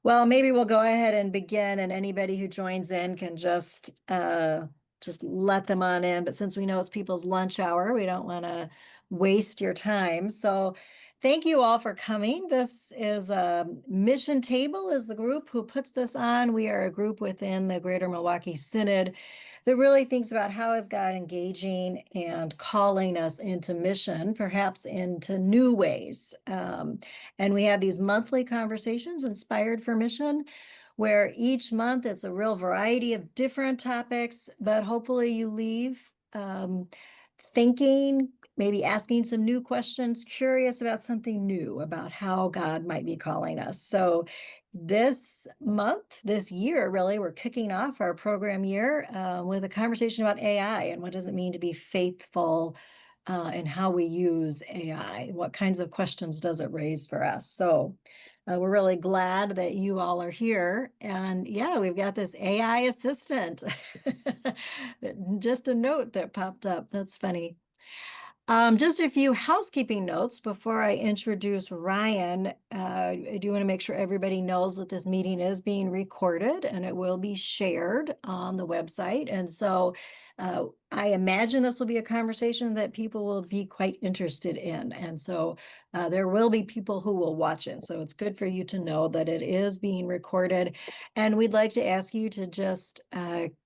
Well, maybe we'll go ahead and begin, and anybody who joins in can just let them on in. But since we know it's people's lunch hour, we don't want to waste your time. So thank you all for coming. This is Mission Table is the group who puts this on. We are a group within the Greater Milwaukee Synod that really thinks about how is God engaging and calling us into mission, perhaps into new ways. And we have these monthly conversations inspired for mission, where each month it's a real variety of different topics, but hopefully you leave thinking, maybe asking some new questions, curious about something new about how God might be calling us. So this month, this year, really, we're kicking off our program year with a conversation about AI and what does it mean to be faithful in how we use AI. What kinds of questions does it raise for us? So we're really glad that you all are here. And yeah, we've got this AI assistant. Just a note that popped up. That's funny. Just a few housekeeping notes before I introduce Ryan. I do want to make sure everybody knows that this meeting is being recorded and it will be shared on the website. And so I imagine this will be a conversation that people will be quite interested in. And so there will be people who will watch it. So it's good for you to know that it is being recorded. And we'd like to ask you to just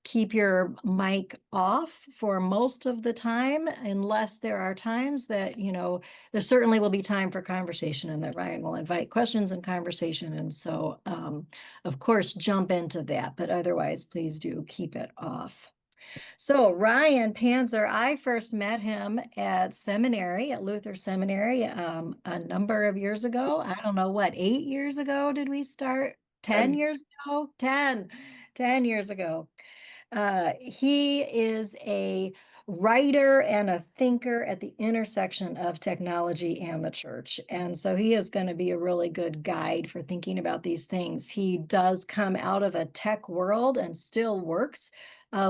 keep your mic off for most of the time, unless there are times that, there certainly will be time for conversation and that Ryan will invite questions and conversation. And so, of course, jump into that, but otherwise, please do keep it off. So Ryan Panzer, I first met him at seminary, at Luther Seminary, a number of years ago. I don't know what, 8 years ago did we start? 10 And years ago? 10 years ago. He is a writer and a thinker at the intersection of technology and the church. And so he is going to be a really good guide for thinking about these things. He does come out of a tech world and still works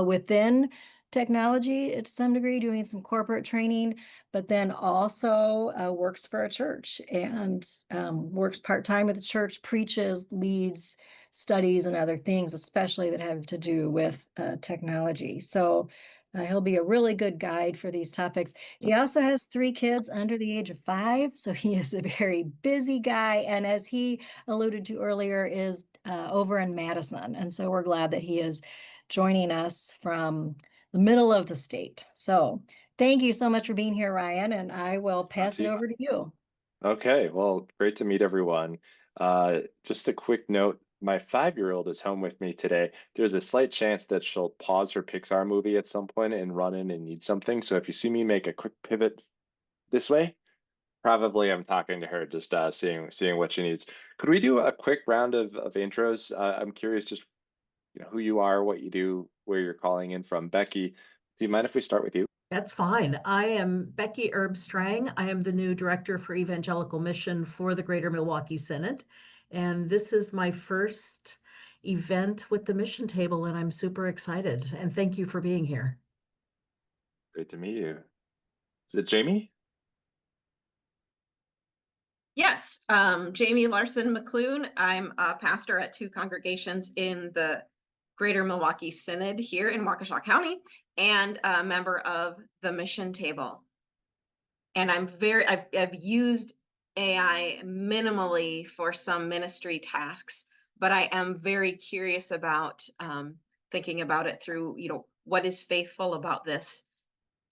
within technology to some degree, doing some corporate training, but then also works for a church and works part-time with the church, preaches, leads studies and other things, especially that have to do with technology. So he'll be a really good guide for these topics. He also has 3 kids under the age of 5, so he is a very busy guy. And as he alluded to earlier, is over in Madison. And so we're glad that he is joining us from the middle of the state. So thank you so much for being here, Ryan, and I will pass it over to you. okay, well, great to meet everyone. Just a quick note, my 5-year-old is home with me today. There's a slight chance that she'll pause her Pixar movie at some point and run in and need something. So if you see me make a quick pivot this way, probably I'm talking to her, just seeing what she needs. Could we do a quick round of intros? I'm curious, just who you are, what you do, where you're calling in from. Becky, do you mind if we start with you? That's fine. I am Becky Strang. I am the new Director for Evangelical Mission for the Greater Milwaukee Synod. And this is my first event with the Mission Table, and I'm super excited. And thank you for being here. Great to meet you. Is it Jamie? Yes, Jamie Larson McClune. I'm a pastor at 2 congregations in the Greater Milwaukee Synod here in Waukesha County and a member of the Mission Table. And I've used AI minimally for some ministry tasks, but I am very curious about thinking about it through, what is faithful about this.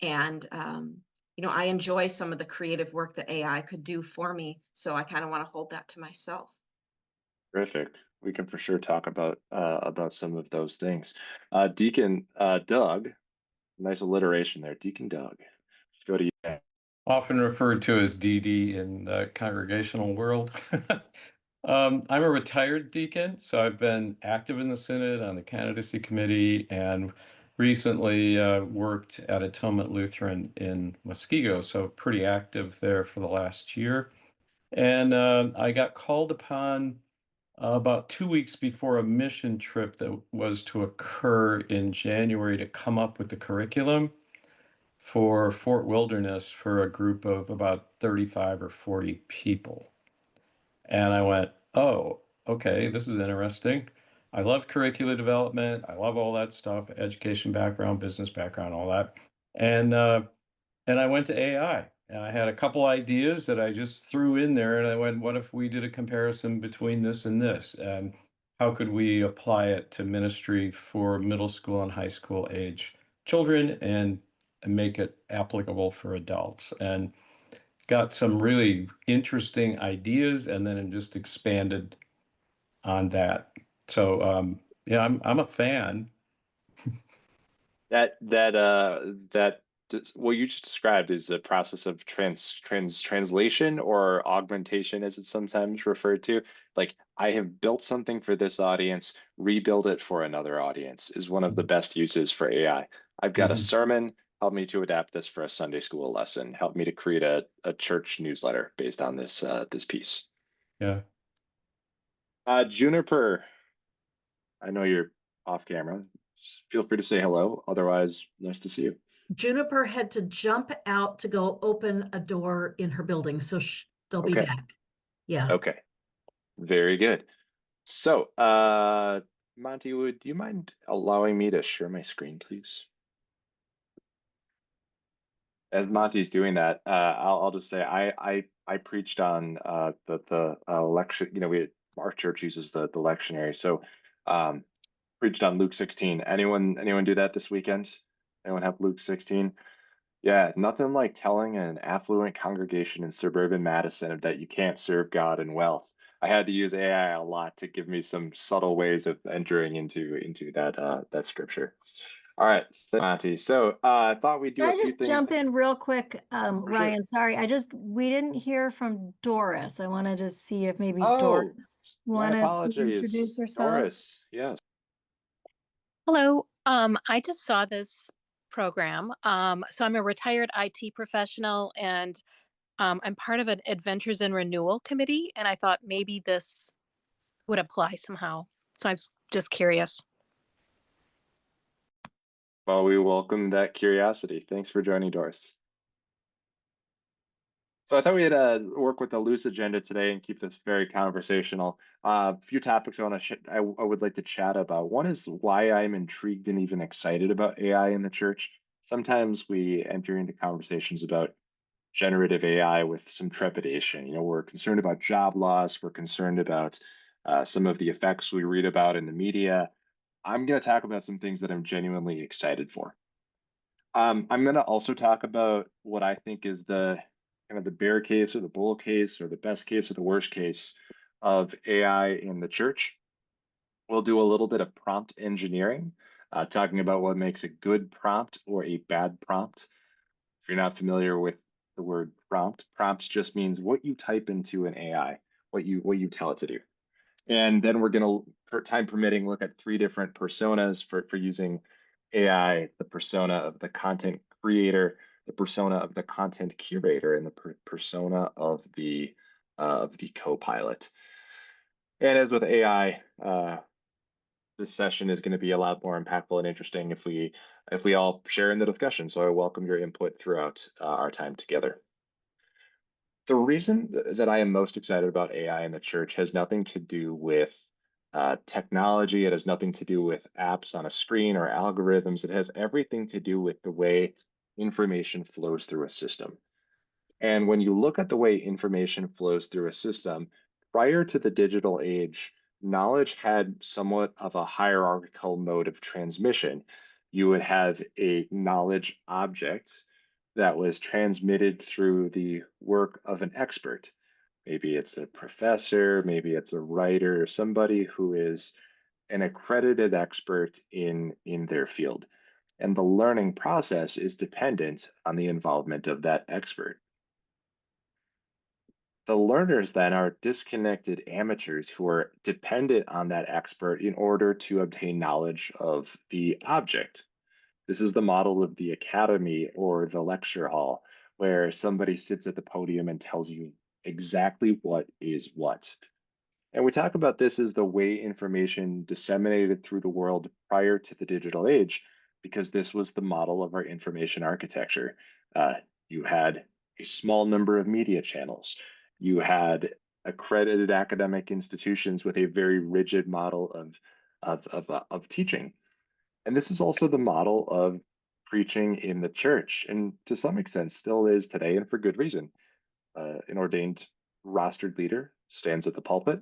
And I enjoy some of the creative work that AI could do for me, so I kind of want to hold that to myself. Terrific. We can for sure talk about some of those things. Deacon Doug, nice alliteration there. Deacon Doug. Let's go to you. Often referred to as DD in the congregational world. I'm a retired deacon, so I've been active in the Synod on the candidacy committee and recently worked at Atonement Lutheran in Muskego, so pretty active there for the last year. And I got called upon about 2 weeks before a mission trip that was to occur in January to come up with the curriculum for Fort Wilderness for a group of about 35 or 40 people. And I went, oh, okay, this is interesting. I love curricular development. I love all that stuff, education background, business background, all that. And I went to AI and I had a couple ideas that I just threw in there and I went, what if we did a comparison between this and this? And how could we apply it to ministry for middle school and high school age children and make it applicable for adults? And got some really interesting ideas and then just expanded on that. So yeah, I'm a fan. What you just described is a process of translation or augmentation, as it's sometimes referred to. Like, I have built something for this audience, rebuild it for another audience is one of the best uses for AI. I've got a Mhm. sermon, help me to adapt this for a Sunday school lesson, help me to create a church newsletter based on this piece. Yeah. Juniper, I know you're off camera. Feel free to say hello. Otherwise, nice to see you. Juniper had to jump out to go open a door in her building, so they'll be Okay. back. Yeah. Okay. Very good. So, Monty, would you mind allowing me to share my screen, please? As Monty's doing that, I'll just say I preached on the lecture. Our church uses the lectionary, so preached on Luke 16. Anyone do that this weekend? Anyone have Luke 16? Yeah, nothing like telling an affluent congregation in suburban Madison that you can't serve God in wealth. I had to use AI a lot to give me some subtle ways of entering into that scripture. All right, Monty. So I thought we'd do Can a I few just things. jump in real quick, For sure. Ryan? Sorry, we didn't hear from Doris. I wanted to see if maybe Oh, Doris my wanted to introduce apologies, herself. Doris. Yes. Hello. I just saw this program. So I'm a retired IT professional and I'm part of an Adventures in Renewal committee. And I thought maybe this would apply somehow. So I'm just curious. Well, we welcome that curiosity. Thanks for joining, Doris. So I thought we'd work with a loose agenda today and keep this very conversational. A few topics I would like to chat about. One is why I'm intrigued and even excited about AI in the church. Sometimes we enter into conversations about generative AI with some trepidation. We're concerned about job loss. We're concerned about some of the effects we read about in the media. I'm going to talk about some things that I'm genuinely excited for. I'm going to also talk about what I think is the kind of the bear case or the bull case or the best case or the worst case of AI in the church. We'll do a little bit of prompt engineering, talking about what makes a good prompt or a bad prompt. If you're not familiar with the word prompt, prompts just means what you type into an AI, what you tell it to do. And then we're going to, for time permitting, look at 3 different personas for using AI: the persona of the content creator, the persona of the content curator, and the persona of the co-pilot. And as with AI, this session is going to be a lot more impactful and interesting if we all share in the discussion. So I welcome your input throughout our time together. The reason that I am most excited about AI in the church has nothing to do with technology. It has nothing to do with apps on a screen or algorithms. It has everything to do with the way information flows through a system. And when you look at the way information flows through a system, prior to the digital age, knowledge had somewhat of a hierarchical mode of transmission. You would have a knowledge object that was transmitted through the work of an expert. Maybe it's a professor, maybe it's a writer, somebody who is an accredited expert in their field. And the learning process is dependent on the involvement of that expert. The learners then are disconnected amateurs who are dependent on that expert in order to obtain knowledge of the object. This is the model of the academy or the lecture hall, where somebody sits at the podium and tells you exactly what is what. And we talk about this as the way information disseminated through the world prior to the digital age, because this was the model of our information architecture. You had a small number of media channels. You had accredited academic institutions with a very rigid model of teaching. And this is also the model of preaching in the church, and to some extent still is today, and for good reason. An ordained rostered leader stands at the pulpit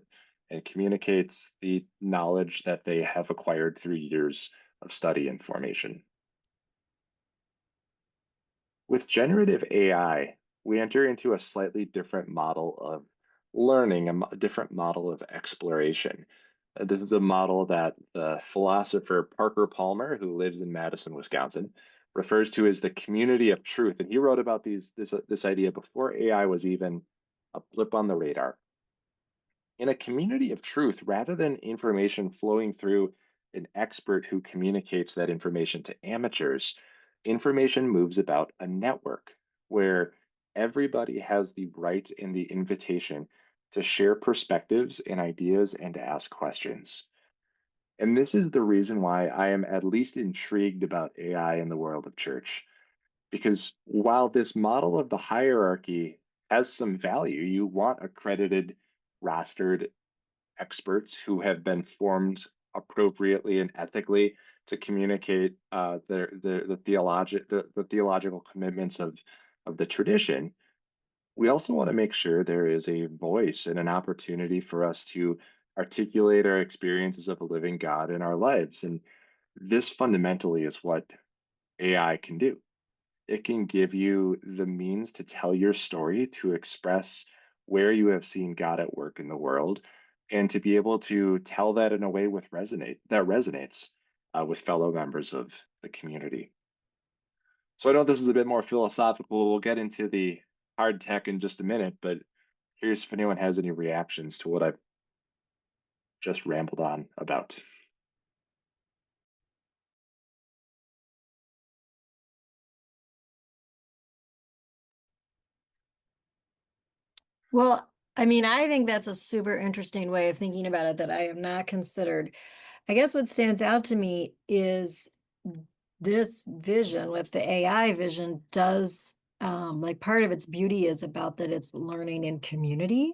and communicates the knowledge that they have acquired through years of study and formation. With generative AI, we enter into a slightly different model of learning, a different model of exploration. This is a model that the philosopher Parker Palmer, who lives in Madison, Wisconsin, refers to as the community of truth. And he wrote about this idea before AI was even a blip on the radar. In a community of truth, rather than information flowing through an expert who communicates that information to amateurs, information moves about a network where everybody has the right and the invitation to share perspectives and ideas and to ask questions. And this is the reason why I am at least intrigued about AI in the world of church. Because while this model of the hierarchy has some value, you want accredited, rostered experts who have been formed appropriately and ethically to communicate the theological commitments of the tradition. We also want to make sure there is a voice and an opportunity for us to articulate our experiences of a living God in our lives. And this fundamentally is what AI can do. It can give you the means to tell your story, to express where you have seen God at work in the world, and to be able to tell that in a way that resonates with fellow members of the community. So I know this is a bit more philosophical. We'll get into the hard tech in just a minute, but here's if anyone has any reactions to what I've just rambled on about. Well, I mean, I think that's a super interesting way of thinking about it that I have not considered. I guess what stands out to me is this vision with the AI vision does, like part of its beauty is about that it's learning in community.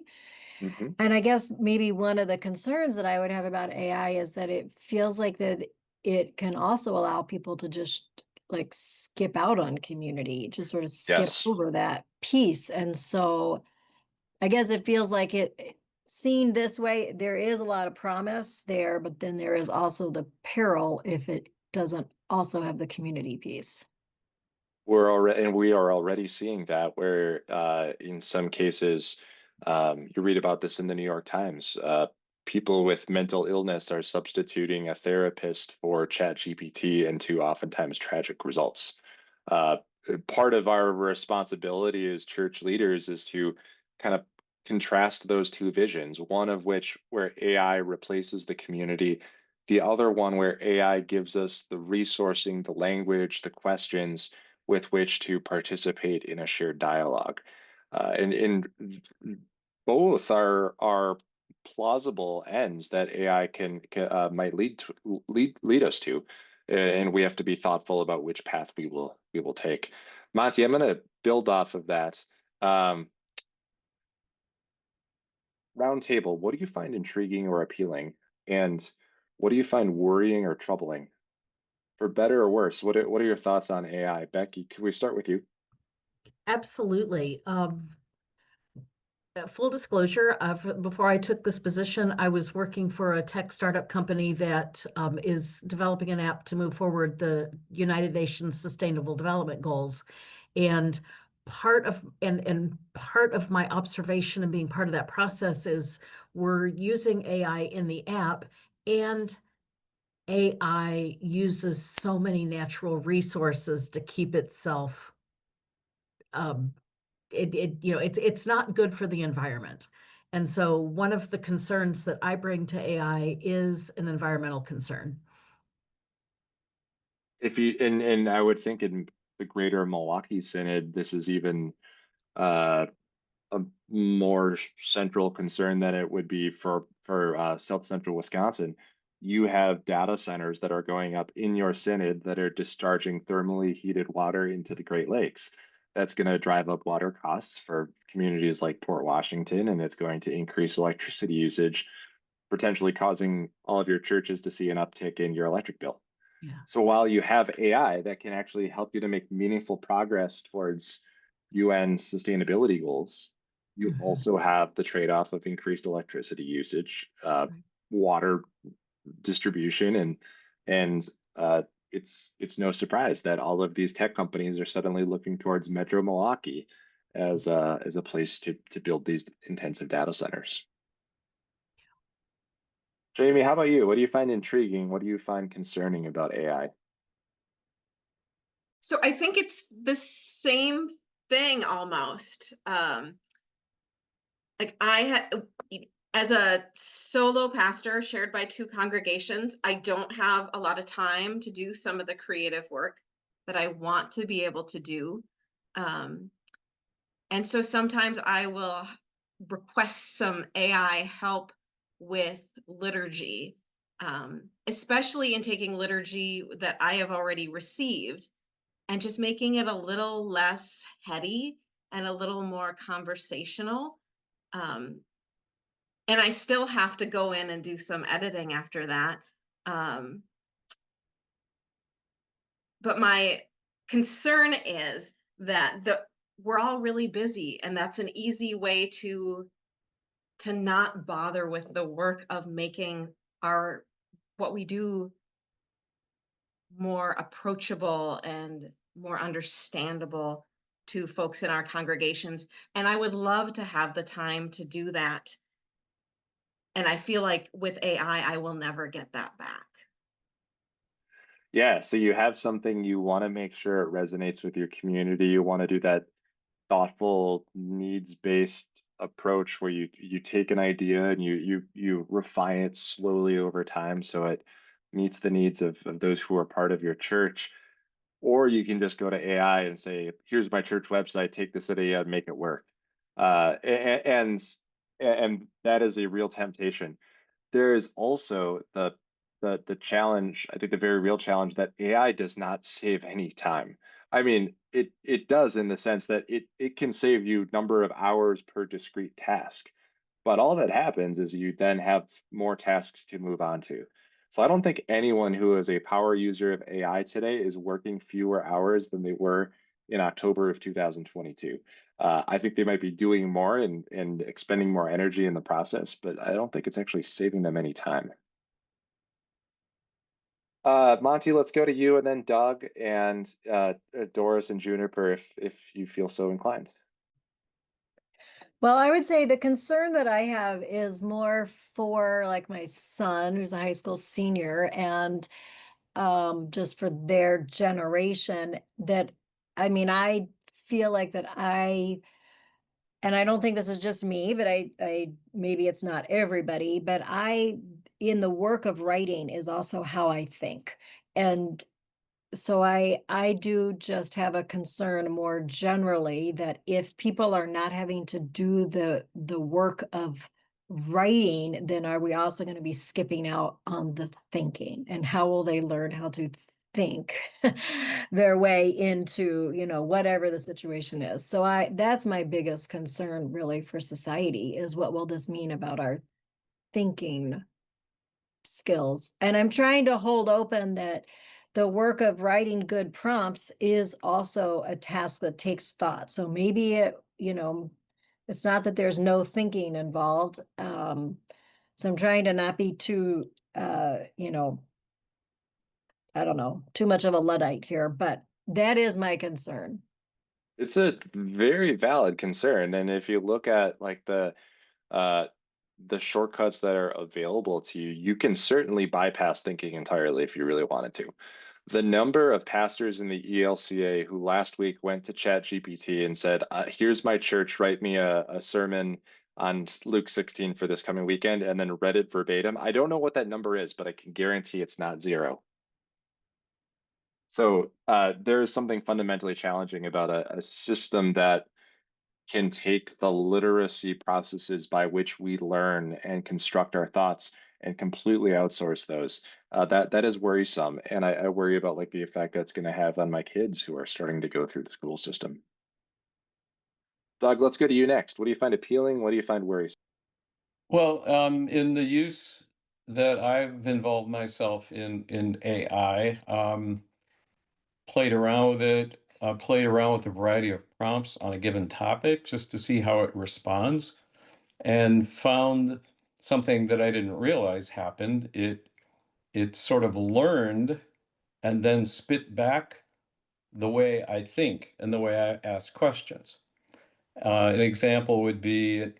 Mhm. And I guess maybe one of the concerns that I would have about AI is that it feels like that it can also allow people to just like skip out on community, just sort of skip Yes. over that piece. And so I guess it feels like seen this way, there is a lot of promise there, but then there is also the peril if it doesn't also have the community piece. We are already seeing that where in some cases, you read about this in the New York Times, people with mental illness are substituting a therapist for ChatGPT into oftentimes tragic results. Uh, Part of our responsibility as church leaders is to kind of contrast those two visions, one of which where AI replaces the community, the other one where AI gives us the resourcing, the language, the questions with which to participate in a shared dialogue. And both are plausible ends that AI might lead us to, and we have to be thoughtful about which path we will take. Monty, I'm going to build off of that. Round table, what do you find intriguing or appealing, and what do you find worrying or troubling? For better or worse, what are your thoughts on AI? Becky, can we start with you? Absolutely. Full disclosure, before I took this position, I was working for a tech startup company that is developing an app to move forward the United Nations Sustainable Development Goals. And part of my observation and being part of that process is we're using AI in the app, and AI uses so many natural resources to keep itself it's not good for the environment. And so one of the concerns that I bring to AI is an environmental concern. If you and I would think in the greater Milwaukee Synod, this is even uh, a more central concern than it would be for South Central Wisconsin. You have data centers that are going up in your synod that are discharging thermally heated water into the Great Lakes. That's going to drive up water costs for communities like Port Washington, and it's going to increase electricity usage, potentially causing all of your churches to see an uptick in your electric bill. Yeah. So while you have AI that can actually help you to make meaningful progress towards UN sustainability goals, you Mhm. also have the trade-off of increased electricity usage, Right. water distribution, and it's no surprise that all of these tech companies are suddenly looking towards Metro Milwaukee as a place to build these intensive data centers. Jamie, how about you? What do you find intriguing? What do you find concerning about AI? So I think it's the same thing almost. Like I had, as a solo pastor shared by two congregations, I don't have a lot of time to do some of the creative work that I want to be able to do. Um, and so sometimes I will request some AI help with liturgy, especially in taking liturgy that I have already received and just making it a little less heady and a little more conversational. Um, and I still have to go in and do some editing after that. Um, but my concern is that we're all really busy, and that's an easy way to not bother with the work of making our what we do more approachable and more understandable to folks in our congregations. And I would love to have the time to do that. And I feel like with AI, I will never get that back. Yeah, so you have something you want to make sure it resonates with your community. You want to do that thoughtful, needs-based approach where you take an idea and you refine it slowly over time so it meets the needs of those who are part of your church. Or you can just go to AI and say, here's my church website, take this idea and make it work. And that is a real temptation. There is also the challenge, I think the very real challenge, that AI does not save any time. I mean, it does in the sense that it can save you number of hours per discrete task, but all that happens is you then have more tasks to move on to. So I don't think anyone who is a power user of AI today is working fewer hours than they were in October of 2022. I think they might be doing more and expending more energy in the process, but I don't think it's actually saving them any time. Monty, let's go to you, and then Doug, and Doris and Juniper, if you feel so inclined. Well, I would say the concern that I have is more for like my son, who's a high school senior, and just for their generation that, I mean, I feel like that and I don't think this is just me, but I maybe it's not everybody, but in the work of writing is also how I think. And so I do just have a concern more generally that if people are not having to do the work of writing, then are we also going to be skipping out on the thinking? And how will they learn how to think their way into, whatever the situation is? So that's my biggest concern really for society, is what will this mean about our thinking skills. And I'm trying to hold open that the work of writing good prompts is also a task that takes thought. So maybe it's not that there's no thinking involved. So I'm trying to not be too, I don't know, too much of a Luddite here, but that is my concern. It's a very valid concern, and if you look at like uh, the shortcuts that are available to you, you can certainly bypass thinking entirely if you really wanted to. The number of pastors in the ELCA who last week went to ChatGPT and said, here's my church, write me a sermon on Luke 16 for this coming weekend, and then read it verbatim. I don't know what that number is, but I can guarantee it's not zero. So there is something fundamentally challenging about a system that can take the literacy processes by which we learn and construct our thoughts and completely outsource those. That is worrisome, and I worry about like the effect that's going to have on my kids who are starting to go through the school system. Doug, let's go to you next. What do you find appealing? What do you find worrisome? Well, in the use that I've involved myself in AI, played around with it, played around with a variety of prompts on a given topic just to see how it responds, and found something that I didn't realize happened. It sort of learned and then spit back the way I think and the way I ask questions. An example would be,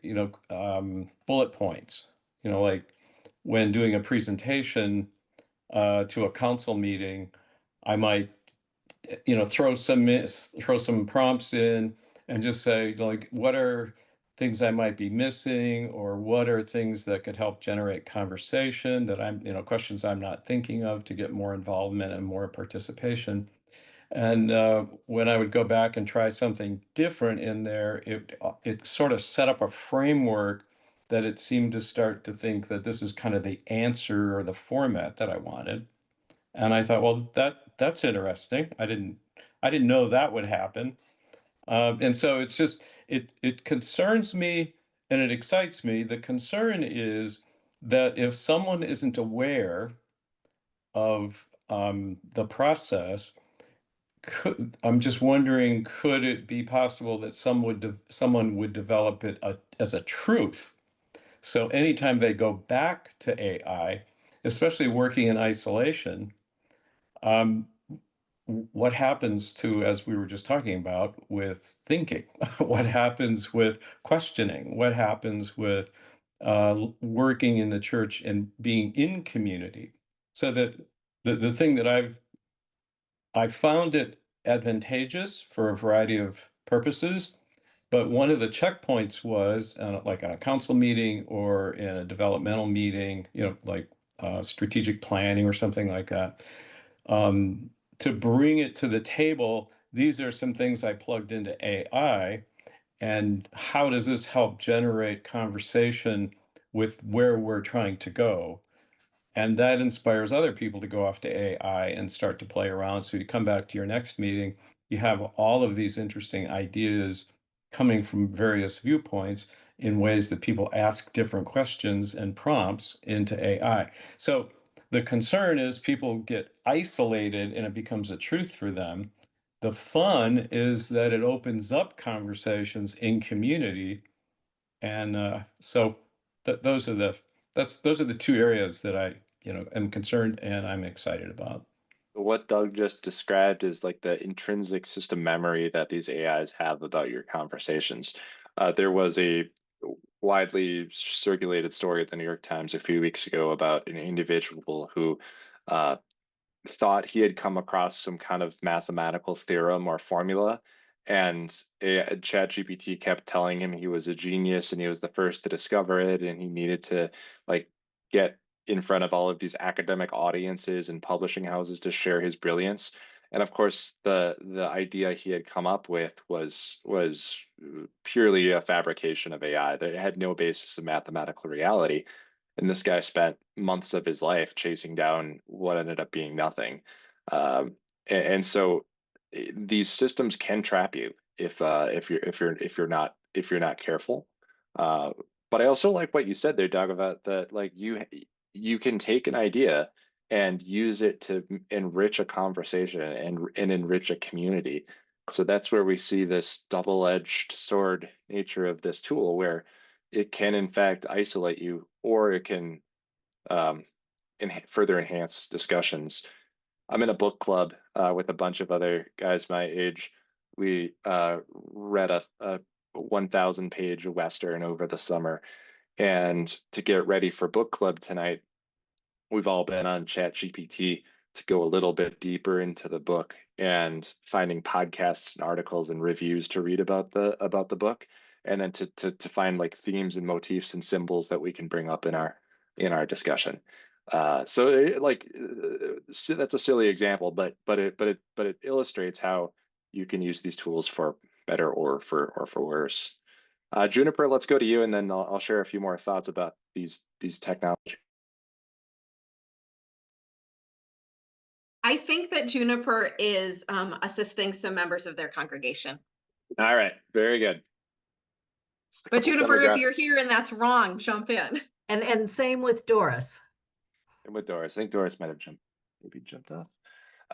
bullet points. Like when doing a presentation to a council meeting, I might, throw some prompts in and just say, like, what are things I might be missing, or what are things that could help generate conversation that questions I'm not thinking of to get more involvement and more participation. And when I would go back and try something different in there, it sort of set up a framework that it seemed to start to think that this is kind of the answer or the format that I wanted. And I thought, well, that's interesting. I didn't know that would happen. And so it concerns me and it excites me. The concern is that if someone isn't aware of the process, I'm just wondering, could it be possible that someone would develop it as a truth? So anytime they go back to AI, especially working in isolation, um, what happens to, as we were just talking about, with thinking? What happens with questioning? What happens with working in the church and being in community? So that the thing that I found it advantageous for a variety of purposes, but one of the checkpoints was like on a council meeting or in a developmental meeting, like strategic planning or something like that, to bring it to the table. These are some things I plugged into AI, and how does this help generate conversation with where we're trying to go? And that inspires other people to go off to AI and start to play around. So you come back to your next meeting, you have all of these interesting ideas coming from various viewpoints in ways that people ask different questions and prompts into AI. So the concern is people get isolated and it becomes a truth for them. The fun is that it opens up conversations in community. And so those are the two areas that I am concerned and I'm excited about. What Doug just described is like the intrinsic system memory that these AIs have about your conversations. There was a widely circulated story at the New York Times a few weeks ago about an individual who uh, thought he had come across some kind of mathematical theorem or formula, and ChatGPT kept telling him he was a genius and he was the first to discover it, and he needed to like get in front of all of these academic audiences and publishing houses to share his brilliance. And of course, the idea he had come up with was purely a fabrication of AI that had no basis in mathematical reality. And this guy spent months of his life chasing down what ended up being nothing. And so these systems can trap you if you're not careful. But I also like what you said there, Doug, about that. Like you can take an idea and use it to enrich a conversation and enrich a community. So that's where we see this double-edged sword nature of this tool, where it can in fact isolate you, or it can um, further enhance discussions. I'm in a book club with a bunch of other guys my age. We read a 1,000 page Western over the summer. And to get ready for book club tonight, we've all been on ChatGPT to go a little bit deeper into the book and finding podcasts and articles and reviews to read about the book, and then to find like themes and motifs and symbols that we can bring up in our discussion. So that's a silly example, but it illustrates how you can use these tools for better or for worse. Juniper, let's go to you, and then I'll share a few more thoughts about these technologies. I think that Juniper is assisting some members of their congregation. All right, very good. Just a But couple Juniper, if demographic- you're here and that's wrong, jump in. And same with Doris. And with Doris, I think Doris might have jumped off.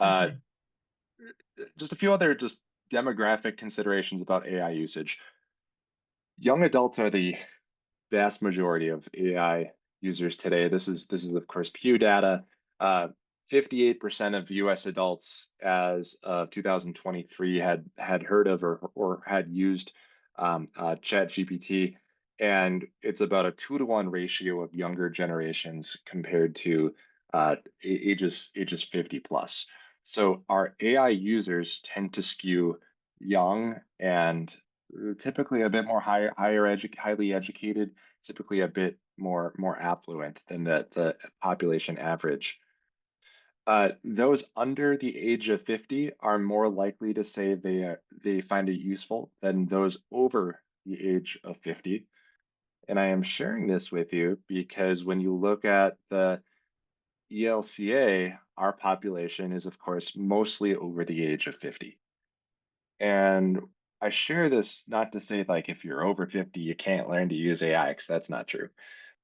Okay. Just a few other just demographic considerations about AI usage. Young adults are the vast majority of AI users today. This is of course Pew data. 58% of US adults as of 2023 had heard of or had used ChatGPT, and it's about a 2-to-1 ratio of younger generations compared to ages 50 plus. So our AI users tend to skew young and typically a bit more highly educated, typically a bit more affluent than the population average. Those under the age of 50 are more likely to say they find it useful than those over the age of 50. And I am sharing this with you because when you look at the ELCA, our population is of course mostly over the age of 50. And I share this not to say like if you're over 50, you can't learn to use AI, because that's not true.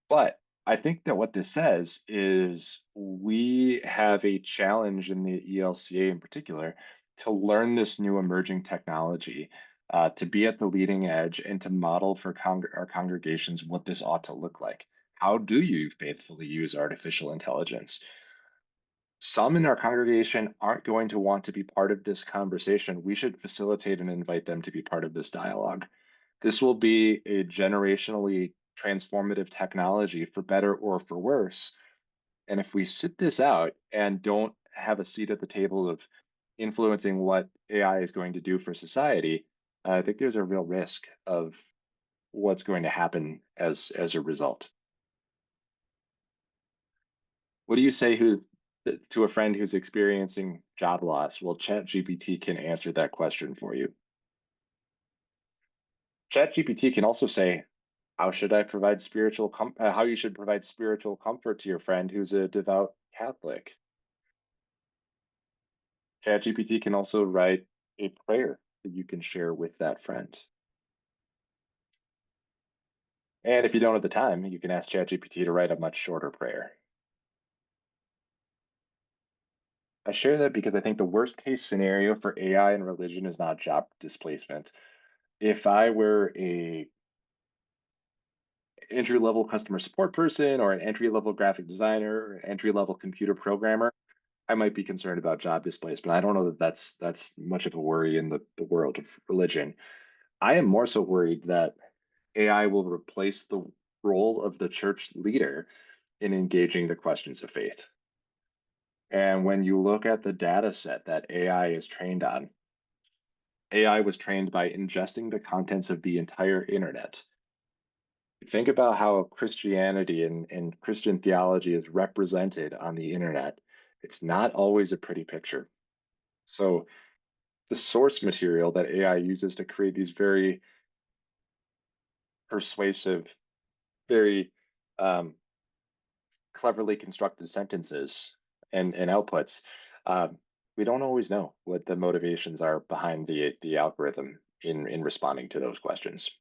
But I think that what this says is we have a challenge in the ELCA in particular to learn this new emerging technology, to be at the leading edge and to model for our congregations what this ought to look like. How do you faithfully use artificial intelligence? Some in our congregation aren't going to want to be part of this conversation. We should facilitate and invite them to be part of this dialogue. This will be a generationally transformative technology for better or for worse. And if we sit this out and don't have a seat at the table of influencing what AI is going to do for society, I think there's a real risk of what's going to happen as a result. What do you say to a friend who's experiencing job loss? Well, ChatGPT can answer that question for you. ChatGPT can also say, how should I provide how you should provide spiritual comfort to your friend who's a devout Catholic? ChatGPT can also write a prayer that you can share with that friend. And if you don't have the time, you can ask ChatGPT to write a much shorter prayer. I share that because I think the worst case scenario for AI and religion is not job displacement. If I were a entry-level customer support person or an entry-level graphic designer or an entry-level computer programmer, I might be concerned about job displacement. I don't know that that's much of a worry in the world of religion. I am more so worried that AI will replace the role of the church leader in engaging the questions of faith. And when you look at the data set that AI is trained on, AI was trained by ingesting the contents of the entire internet. Think about how Christianity and Christian theology is represented on the internet. It's not always a pretty picture. So the source material that AI uses to create these very persuasive, very cleverly constructed sentences and outputs, we don't always know what the motivations are behind the algorithm in responding to those questions.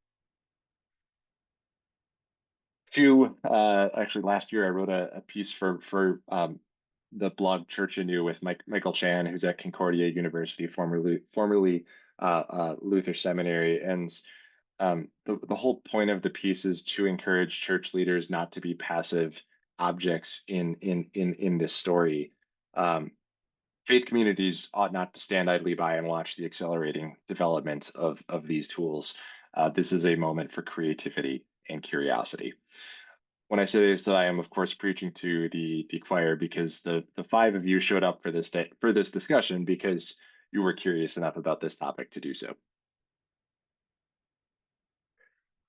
Actually last year I wrote a piece for the blog Church Anew with Michael Chan, who's at Concordia University, formerly Luther Seminary, and the whole point of the piece is to encourage church leaders not to be passive objects in this story. Faith communities ought not to stand idly by and watch the accelerating development of these tools. This is a moment for creativity and curiosity. When I say this, I am of course preaching to the choir, because the 5 of you showed up for this discussion because you were curious enough about this topic to do so.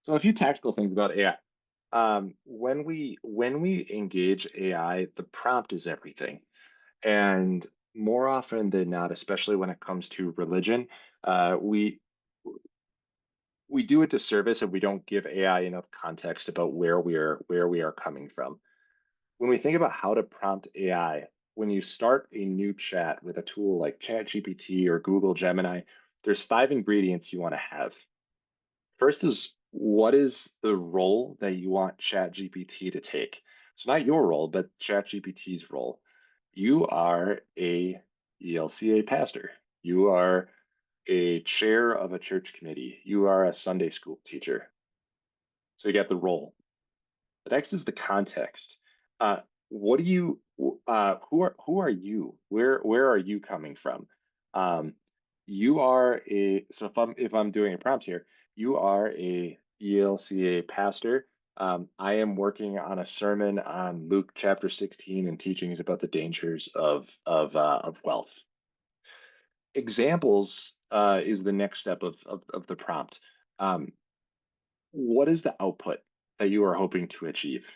So a few tactical things about AI. When we engage AI, the prompt is everything. And more often than not, especially when it comes to religion, we do a disservice if we don't give AI enough context about where we are coming from. When we think about how to prompt AI, when you start a new chat with a tool like ChatGPT or Google Gemini, there's 5 ingredients you want to have. First is what is the role that you want ChatGPT to take? So not your role, but ChatGPT's role. You are a ELCA pastor. You are a chair of a church committee. You are a Sunday school teacher. So you get the role. The next is the context. Uh, what do you? Who are you? Where are you coming from? Um, you are a so if I'm doing a prompt here, you are a ELCA pastor. I am working on a sermon on Luke chapter 16 and teachings about the dangers of wealth. Examples is the next step of the prompt. Um, what is the output that you are hoping to achieve?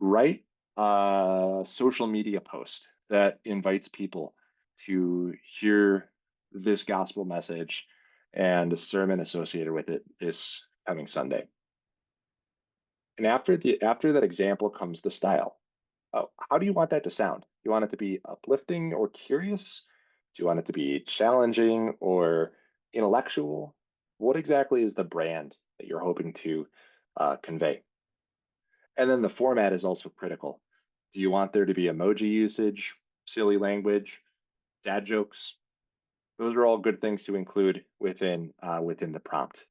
Write a social media post that invites people to hear this gospel message and a sermon associated with it this coming Sunday. And after that example comes the style. How do you want that to sound? Do you want it to be uplifting or curious? Do you want it to be challenging or intellectual? What exactly is the brand that you're hoping to convey? And then the format is also critical. Do you want there to be emoji usage, silly language, dad jokes? Those are all good things to include within the prompt.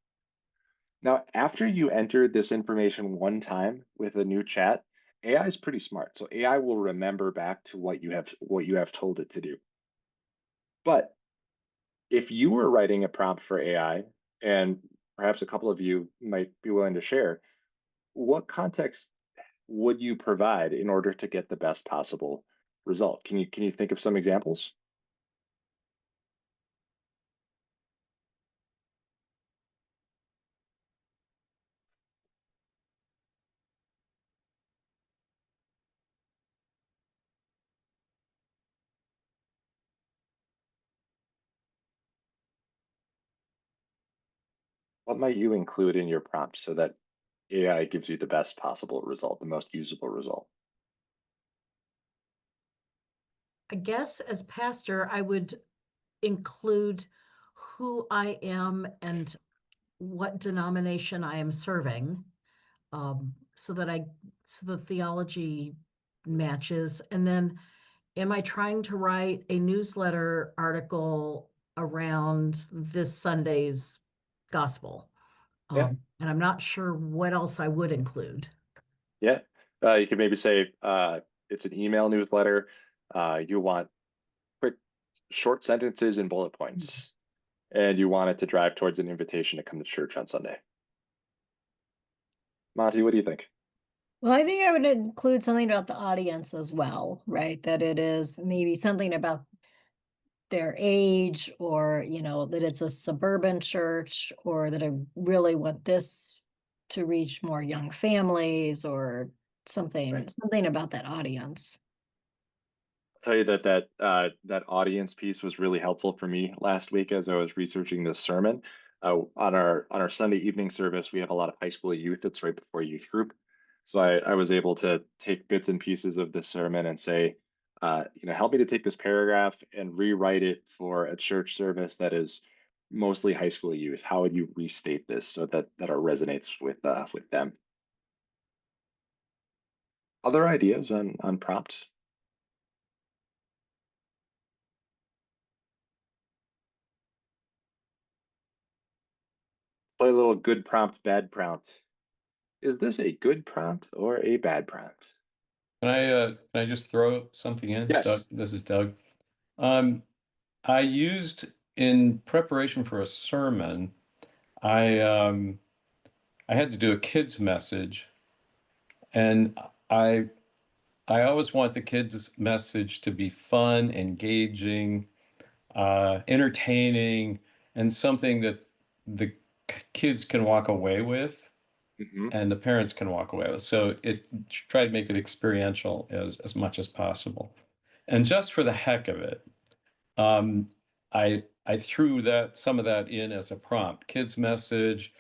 Now, after you enter this information one time with a new chat, AI is pretty smart. So AI will remember back to what you have told it to do. But if you were writing a prompt for AI, and perhaps a couple of you might be willing to share, what context would you provide in order to get the best possible result? Can you think of some examples? What might you include in your prompt so that AI gives you the best possible result, the most usable result? I guess as pastor, I would include who I am and what denomination I am serving, so that so the theology matches. And then, am I trying to write a newsletter article around this Sunday's gospel? Yeah, And I'm not sure what else I would include. yeah. You could maybe say it's an email newsletter. You want quick, short sentences and bullet points, and you want it to drive towards an invitation to come to church on Sunday. Monty, what do you think? Well, I think I would include something about the audience as well, right? That it is maybe something about their age, or, that it's a suburban church, or that I really want this to reach more young families, or Right. something about that audience. Tell you that that audience piece was really helpful for me last week as I was researching this sermon. On our Sunday evening service, we have a lot of high school youth. It's right before youth group, so I was able to take bits and pieces of this sermon and say, help me to take this paragraph and rewrite it for a church service that is mostly high school youth. How would you restate this so that it resonates with them? Other ideas on prompts? Play a little good prompt, bad prompt. Is this a good prompt or a bad prompt? Can I just throw something in? Doug, Yes. this is Doug. Um, I used in preparation for a sermon, I um, I had to do a kids message, and I I always want the kids message to be fun, engaging, entertaining, and something that the kids can walk away with Hmm. and the parents can walk away with. So it try to make it experiential as much as possible. And just for the heck of it, um, I threw that some of that in as a prompt, kids message,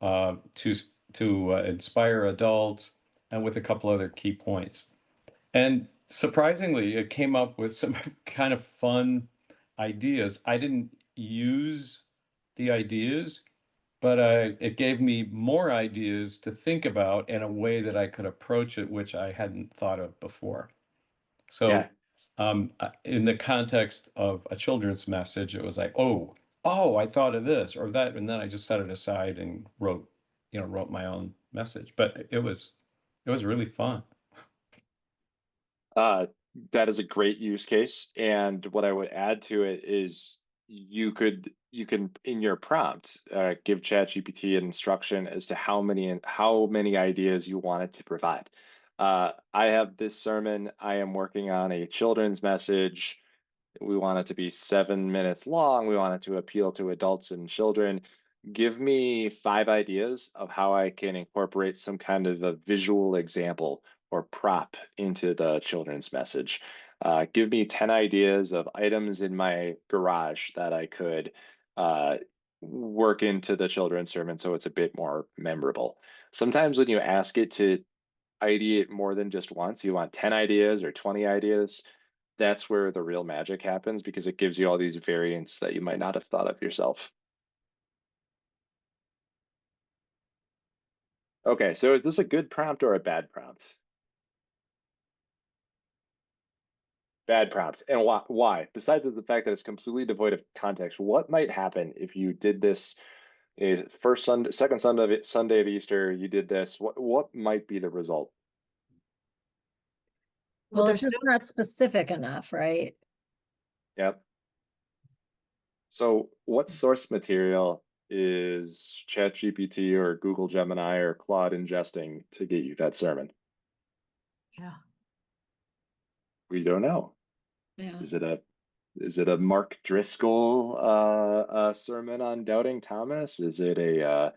to inspire adults, and with a couple other key points. And surprisingly, it came up with some kind of fun ideas. I didn't use the ideas, but it gave me more ideas to think about in a way that I could approach it, which I hadn't thought of before. Yeah. So, in the context of a children's message, it was like, oh, I thought of this or that, and then I just set it aside and wrote my own message. But it was really fun. Uh, that is a great use case. And what I would add to it is you can in your prompt give ChatGPT an instruction as to how many ideas you want it to provide. I have this sermon. I am working on a children's message. We want it to be 7 minutes long. We want it to appeal to adults and children. Give me 5 ideas of how I can incorporate some kind of a visual example or prop into the children's message. Give me 10 ideas of items in my garage that I could work into the children's sermon so it's a bit more memorable. Sometimes when you ask it to ideate more than just once, you want 10 ideas or 20 ideas. That's where the real magic happens because it gives you all these variants that you might not have thought of yourself. Okay, so is this a good prompt or a bad prompt? Bad prompt. And why? Besides the fact that it's completely devoid of context, what might happen if you did this first Sunday, second Sunday of Easter, you did this? What might be the result? Well, it's there's just not specific enough, right? Yep. So what source material is ChatGPT or Google Gemini or Claude ingesting to get you that sermon? yeah. We don't know. Yeah. Is it a Mark Driscoll sermon on doubting Thomas? Is it a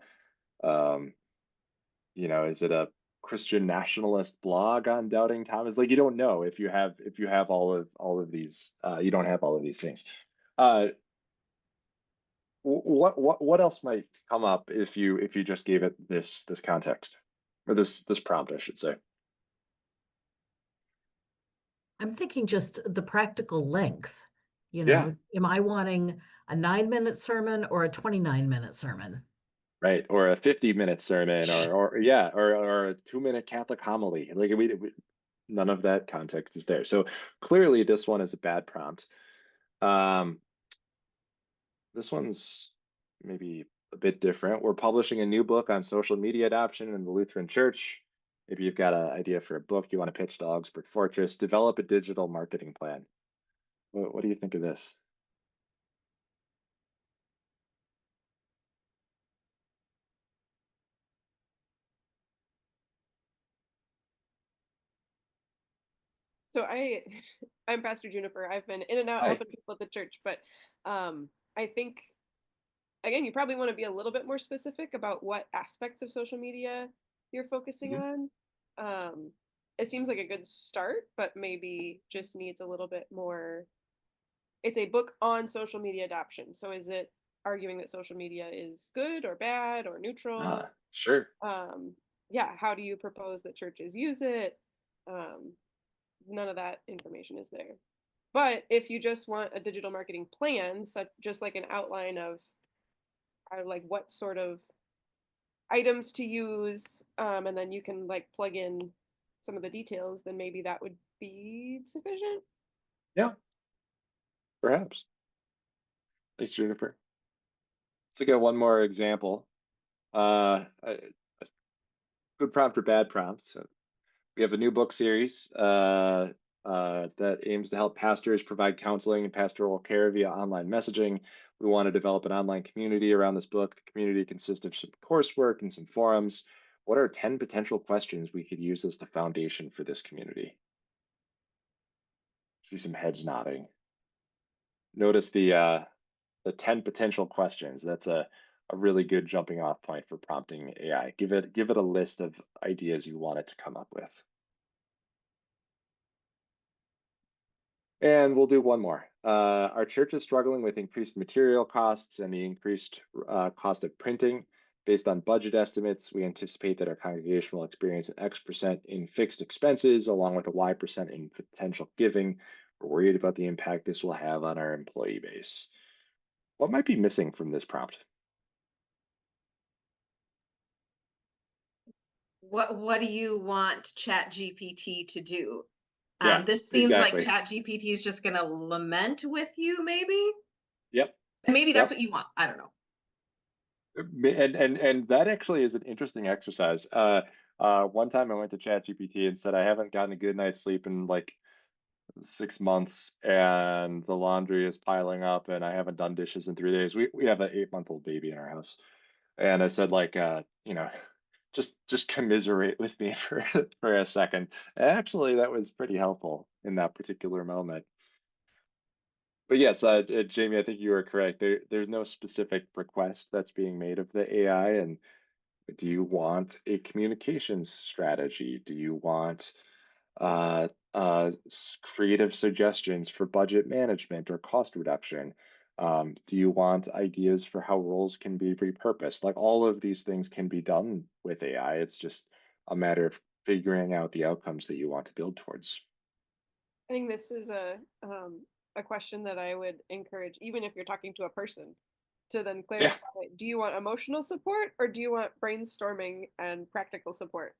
is it a Christian nationalist blog on doubting Thomas? Like you don't know if you have all of these you don't have all of these things. What else might come up if you just gave it this context or this prompt, I should say? I'm thinking just the practical length. Yeah. Am I wanting a 9-minute sermon or a 29-minute sermon? Right, or a 50-minute sermon, or a 2-minute Catholic homily. Like none of that context is there. So clearly, this one is a bad prompt. This one's maybe a bit different. We're publishing a new book on social media adoption in the Lutheran Church. Maybe you've got an idea for a book you want to pitch to Augsburg Fortress. Develop a digital marketing plan. What do you think of this? So I'm Pastor Juniper. I've been in and out Hi. helping people at the church, but I think again, you probably want to be a little bit more specific about what aspects of social media you're focusing on. It seems like a good start, but maybe just needs a little bit more. It's a book on social media adoption. So is it arguing that social media is good or bad or neutral? Sure. Yeah, how do you propose that churches use it? None of that information is there. But if you just want a digital marketing plan, such just like an outline of like what sort of items to use, and then you can like plug in some of the details, then maybe that would be sufficient. Yeah, perhaps. Thanks, Juniper. Let's look at one more example. A good prompt or bad prompt. So we have a new book series that aims to help pastors provide counseling and pastoral care via online messaging. We want to develop an online community around this book. The community consists of some coursework and some forums. What are 10 potential questions we could use as the foundation for this community? See some heads nodding. Notice the 10 potential questions. That's a really good jumping off point for prompting AI. Give it a list of ideas you want it to come up with. And we'll do one more. Our church is struggling with increased material costs and the increased cost of printing. Based on budget estimates, we anticipate that our congregation will experience an X% in fixed expenses along with a Y% in potential giving. We're worried about the impact this will have on our employee base. What might be missing from this prompt? what do you want Chat GPT to do? Yeah, This seems like exactly. Chat GPT is just gonna lament with you, maybe? Yep, And maybe that's yep. what you want. I don't know. And that actually is an interesting exercise. One time I went to ChatGPT and said I haven't gotten a good night's sleep in like 6 months, and the laundry is piling up, and I haven't done dishes in 3 days. We have an 8-month-old baby in our house, and I said like, just commiserate with me for for a second. Actually, that was pretty helpful in that particular moment. But yes, Jamie, I think you are correct. There's no specific request that's being made of the AI. And do you want a communications strategy? Do you want creative suggestions for budget management or cost reduction? Do you want ideas for how roles can be repurposed? Like all of these things can be done with AI. It's just a matter of figuring out the outcomes that you want to build towards. I think this is a question that I would encourage, even if you're talking to a person, to then Yeah, clarify, do you want emotional support or do you want brainstorming and practical support?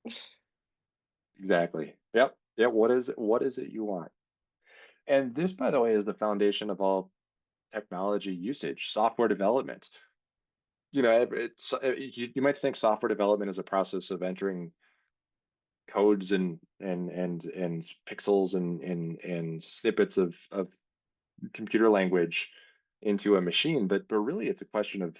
exactly. Yep. Yeah. What is it you want? And this, by the way, is the foundation of all technology usage, software development. You might think software development is a process of entering codes and pixels and snippets of computer language into a machine, but really it's a question of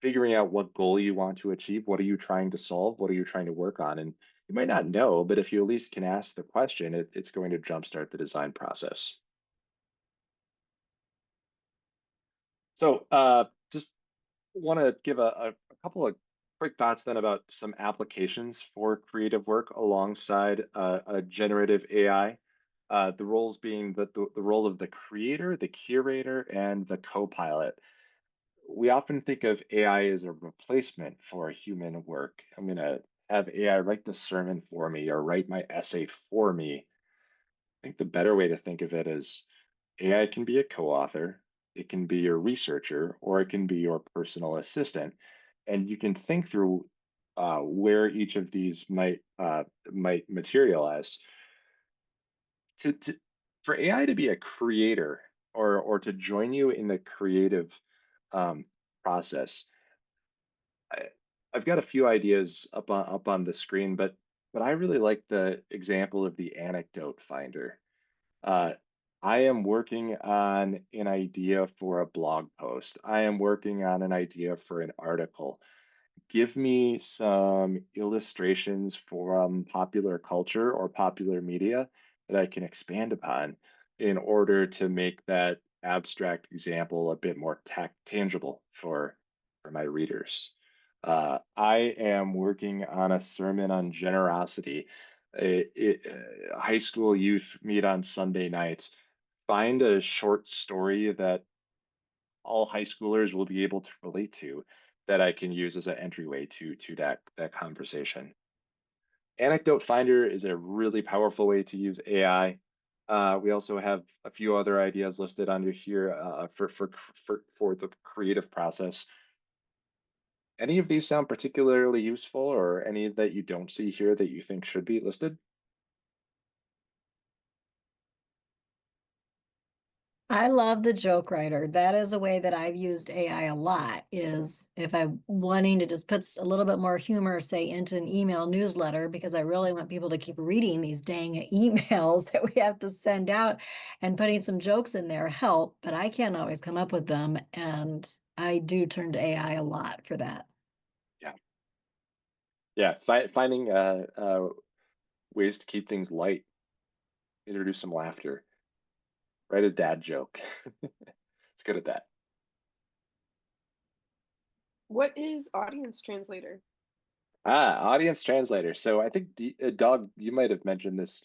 figuring out what goal you want to achieve. What are you trying to solve? What are you trying to work on? And you might not know, but if you at least can ask the question, it's going to jumpstart the design process. So just want to give a couple of quick thoughts then about some applications for creative work alongside a generative AI. The roles being the role of the creator, the curator, and the co-pilot. We often think of AI as a replacement for human work. I'm going to have AI write the sermon for me or write my essay for me. I think the better way to think of it is AI can be a co-author, it can be your researcher, or it can be your personal assistant, and you can think through where each of these might materialize. To for AI to be a creator or to join you in the creative um, process, I, I've got a few ideas up on the screen, but I really like the example of the anecdote finder. Uh, I am working on an idea for a blog post. I am working on an idea for an article. Give me some illustrations from popular culture or popular media that I can expand upon in order to make that abstract example a bit more tangible for my readers. I am working on a sermon on generosity. High school youth meet on Sunday nights. Find a short story that all high schoolers will be able to relate to that I can use as an entryway to that conversation. Anecdote Finder is a really powerful way to use AI. We also have a few other ideas listed under here for the creative process. Any of these sound particularly useful, or any that you don't see here that you think should be listed? I love the joke writer. That is a way that I've used AI a lot, is if I'm wanting to just put a little bit more humor, say, into an email newsletter, because I really want people to keep reading these dang emails that we have to send out, and putting some jokes in there help, but I can't always come up with them. And I do turn to AI a lot for that. Yeah, yeah. Finding ways to keep things light, introduce some laughter, write a dad joke. It's good at that. What is Audience Translator? Audience translator. So I think Doug, you might have mentioned this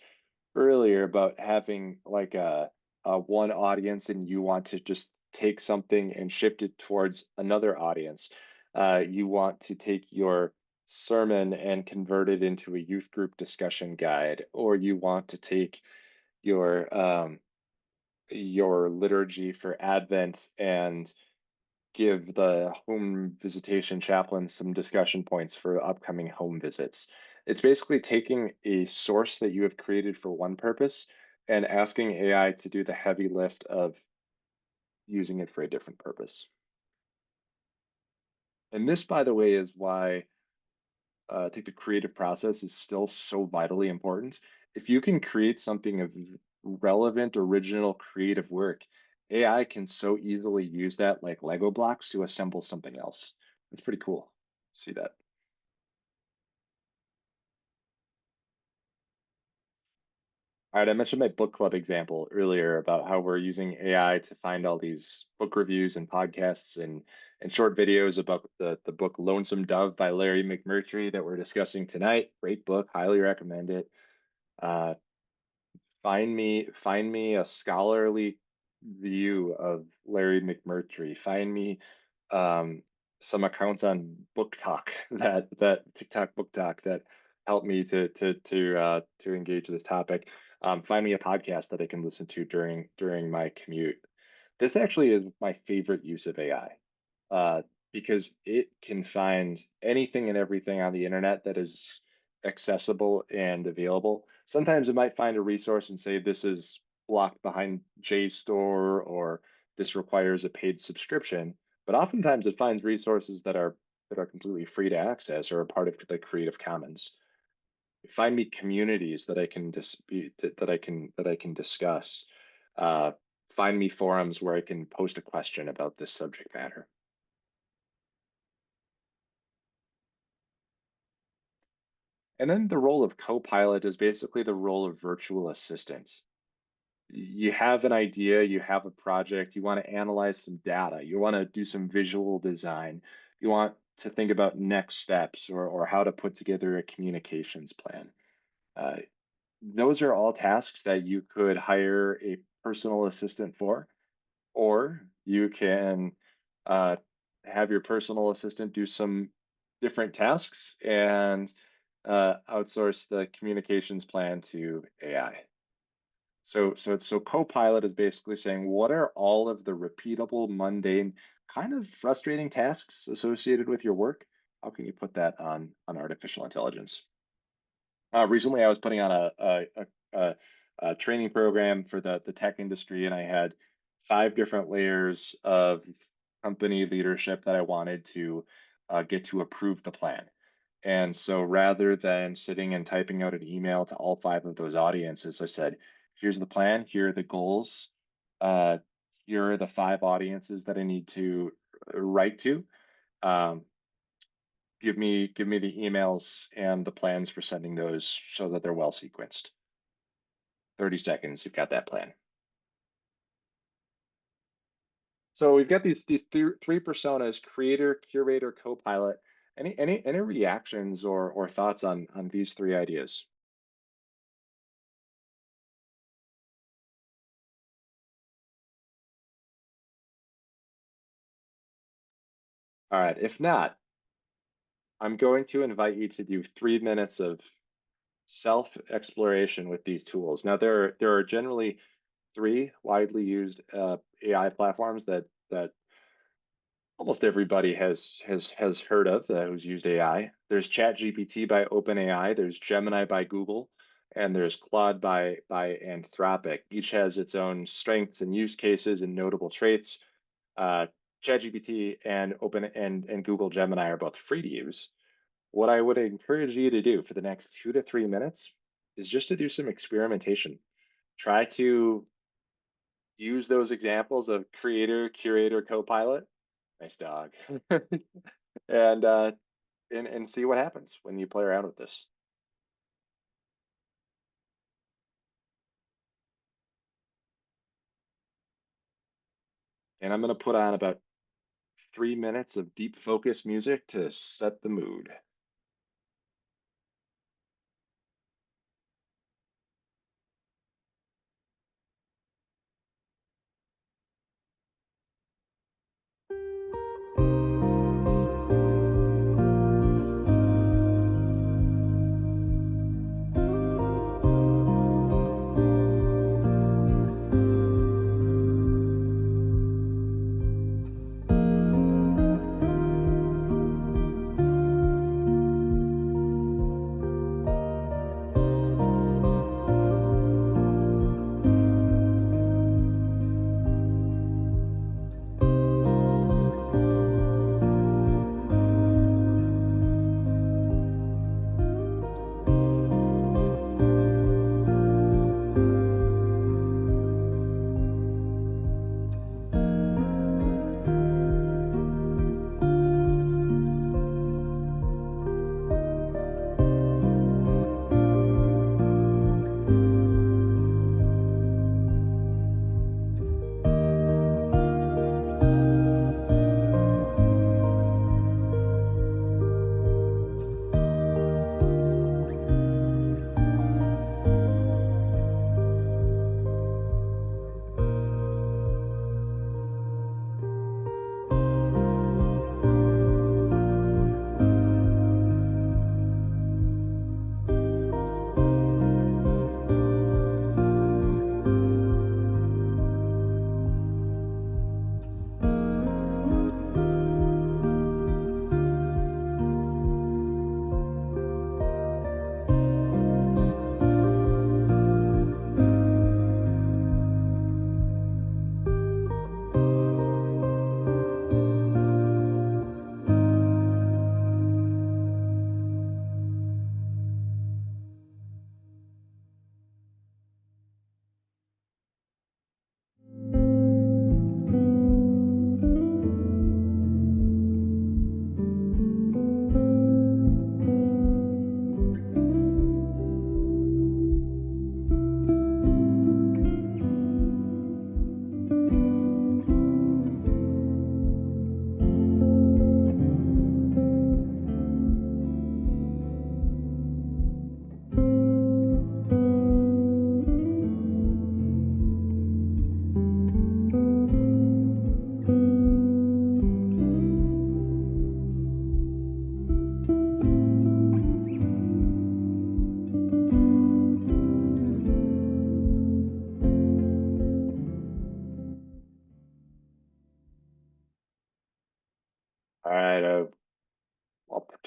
earlier about having like a one audience and you want to just take something and shift it towards another audience. You want to take your sermon and convert it into a youth group discussion guide, or you want to take your liturgy for Advent and give the home visitation chaplain some discussion points for upcoming home visits. It's basically taking a source that you have created for one purpose and asking AI to do the heavy lift of using it for a different purpose. And this, by the way, is why I think the creative process is still so vitally important. If you can create something of relevant, original, creative work, AI can so easily use that like Lego blocks to assemble something else. It's pretty cool. See that. All right, I mentioned my book club example earlier about how we're using AI to find all these book reviews and podcasts and short videos about the book Lonesome Dove by Larry McMurtry that we're discussing tonight. Great book, highly recommend it. Uh, find me a scholarly view of Larry McMurtry. Find me um, some accounts on Book Talk that TikTok Book Talk that help me to engage this topic. Find me a podcast that I can listen to during my commute. This actually is my favorite use of AI uh, because it can find anything and everything on the internet that is accessible and available. Sometimes it might find a resource and say this is blocked behind JSTOR or this requires a paid subscription. But oftentimes it finds resources that are completely free to access or a part of the Creative Commons. Find me communities that I can dispute that I can discuss. Uh, Find me forums where I can post a question about this subject matter. And then the role of co-pilot is basically the role of virtual assistant. You have an idea, you have a project, you want to analyze some data, you want to do some visual design, you want to think about next steps or how to put together a communications plan. Uh, those are all tasks that you could hire a personal assistant for, or you can uh, have your personal assistant do some different tasks and outsource the communications plan to AI. So Copilot is basically saying, what are all of the repeatable, mundane, kind of frustrating tasks associated with your work? How can you put that on artificial intelligence? Recently, I was putting on a training program for the tech industry, and I had 5 different layers of company leadership that I wanted to get to approve the plan. And so rather than sitting and typing out an email to all 5 of those audiences, I said, here's the plan, here are the goals, uh, here are the 5 audiences that I need to write to. Um, give me the emails and the plans for sending those so that they're well sequenced. 30 seconds, you've got that plan. So we've got these three personas: creator, curator, co-pilot. Any reactions or thoughts on these 3 ideas? All right, if not, I'm going to invite you to do 3 minutes of self-exploration with these tools. Now, there are generally 3 widely used AI platforms that almost everybody has heard of who's used AI. There's ChatGPT by OpenAI, there's Gemini by Google, and there's Claude by Anthropic. Each has its own strengths and use cases and notable traits. ChatGPT and Google Gemini are both free to use. What I would encourage you to do for the next 2 to 3 minutes is just to do some experimentation. Try to use those examples of creator, curator, co-pilot. Nice dog. and and see what happens when you play around with this. And I'm going to put on about 3 minutes of deep focus music to set the mood.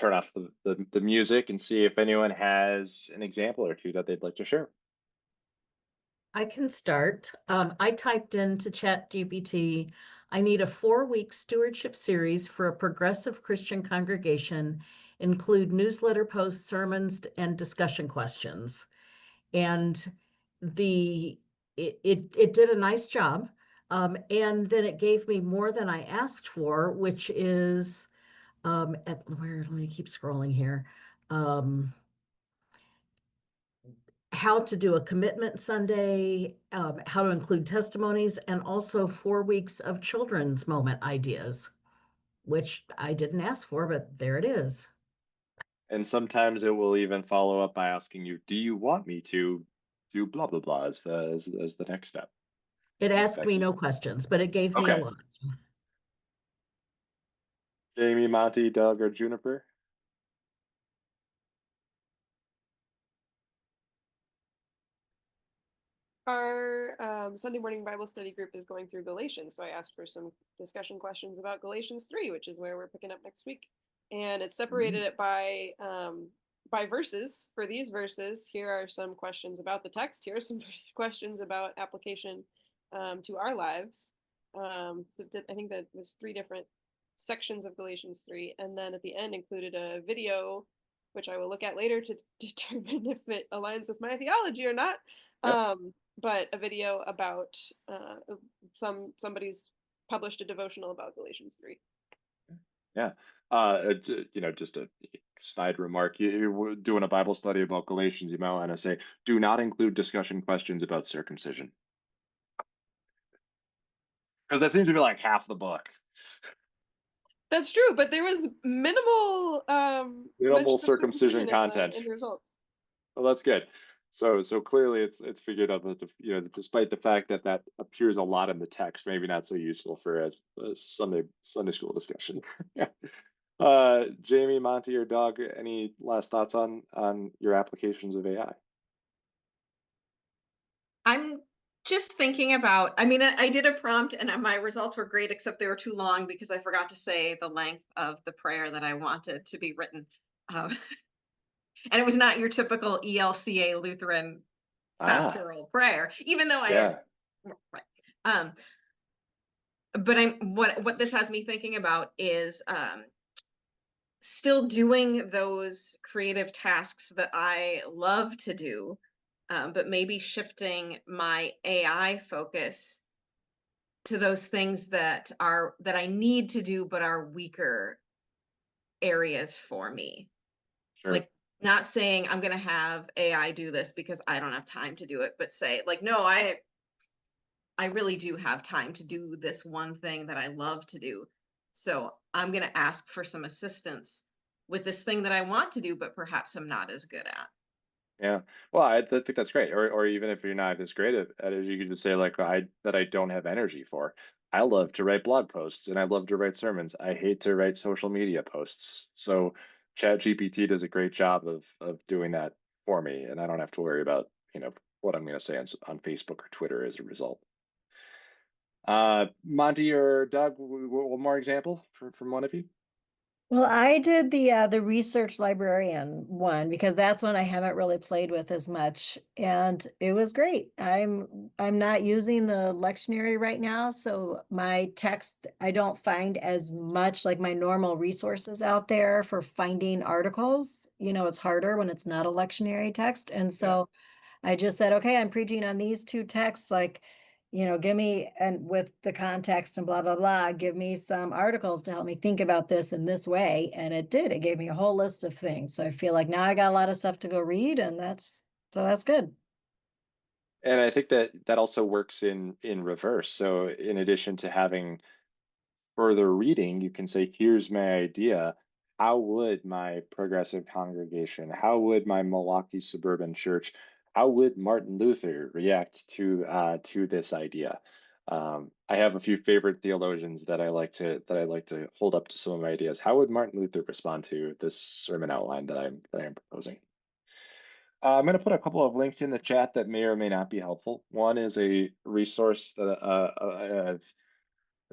turn off the music and see if anyone has an example or two that they'd like to share. I can start. I typed into ChatGPT, I need a 4-week stewardship series for a progressive Christian congregation, include newsletter posts, sermons, and discussion questions. And it did a nice job. And then it gave me more than I asked for, which is let me keep scrolling here. How to do a commitment Sunday, how to include testimonies, and also 4 weeks of children's moment ideas, which I didn't ask for, but there it is. And sometimes it will even follow up by asking you, do you want me to do blah, blah, blah as the next step? It asked me Becky. no questions, but it gave me a Okay. lot. Jamie, Monty, Doug, or Juniper? Our Sunday morning Bible study group is going through Galatians, so I asked for some discussion questions about Galatians 3, which is where we're picking up next week. And it separated it by verses. For these verses, here are some questions about the text. Here are some questions about application to our lives. So I think that was 3 different sections of Galatians 3, and then at the end included a video, which I will look at later to determine if it aligns with my theology or not. Yep. But a video about somebody's published a devotional about Galatians 3. Yeah. Just a snide remark. You're doing a Bible study about Galatians, you might want to say, do not include discussion questions about circumcision. Because that seems to be like half the book. That's true, but there was minimal mention of circumcision content in the results. Well, that's good. So clearly it's figured out that despite the fact that that appears a lot in the text, maybe not so useful for a Sunday school discussion. Yeah. Jamie, Monty, or Doug, any last thoughts on your applications of AI? I'm just thinking about, I mean, I did a prompt and my results were great, except they were too long because I forgot to say the length of the prayer that I wanted to be written. And it was not your typical ELCA Lutheran pastoral prayer, even though I had, right. But what this has me thinking about is still doing those creative tasks that I love to do, but maybe shifting my AI focus to those things that I need to do but are weaker areas for me. Sure. Like, not saying I'm going to have AI do this because I don't have time to do it, but say like, no, I really do have time to do this one thing that I love to do. So I'm going to ask for some assistance with this thing that I want to do, but perhaps I'm not as good at. Yeah. Well, I think that's great. Or even if you're not as great at it, you could just say like I don't have energy for. I love to write blog posts and I love to write sermons. I hate to write social media posts. So ChatGPT does a great job of doing that for me, and I don't have to worry about, what I'm going to say on Facebook or Twitter as a result. Monty or Doug, one more example from one of you? Well, I did the research librarian one because that's one I haven't really played with as much, and it was great. I'm not using the lectionary right now, so my text I don't find as much like my normal resources out there for finding articles. It's harder when it's not a lectionary text, and so I just said, okay, I'm preaching on these 2 texts, like, give me, and with the context and blah, blah, blah, give me some articles to help me think about this in this way. And it did. It gave me a whole list of things. So I feel like now I got a lot of stuff to go read, and that's good. And I think that also works in reverse. So in addition to having further reading, you can say, here's my idea. How would my progressive congregation, how would my Milwaukee suburban church, how would Martin Luther react to this idea? I have a few favorite theologians that I like to hold up to some of my ideas. How would Martin Luther respond to this sermon outline that I'm proposing? I'm going to put a couple of links in the chat that may or may not be helpful. One is a resource that I've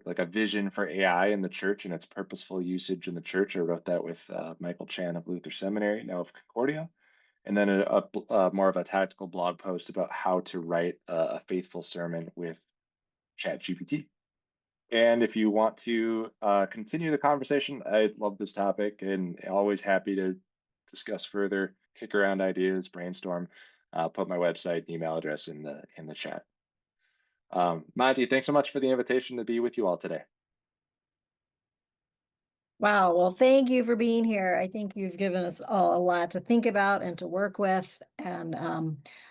like a vision for AI in the church and its purposeful usage in the church. I wrote that with Michael Chan of Luther Seminary, now of Concordia. And then more of a tactical blog post about how to write a faithful sermon with ChatGPT. And if you want to continue the conversation, I love this topic and always happy to discuss further, kick around ideas, brainstorm. Put my website, email address in the chat. Monty, thanks so much for the invitation to be with you all today. Wow. Well, thank you for being here. I think you've given us all a lot to think about and to work with. And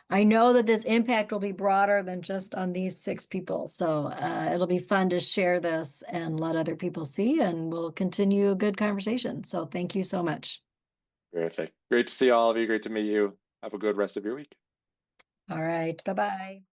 I know that this impact will be broader than just on these 6 people. So it'll be fun to share this and let other people see, and we'll continue a good conversation. So thank you so much. Terrific. Great to see all of you. Great to meet you. Have a good rest of your week. All right. Bye-bye.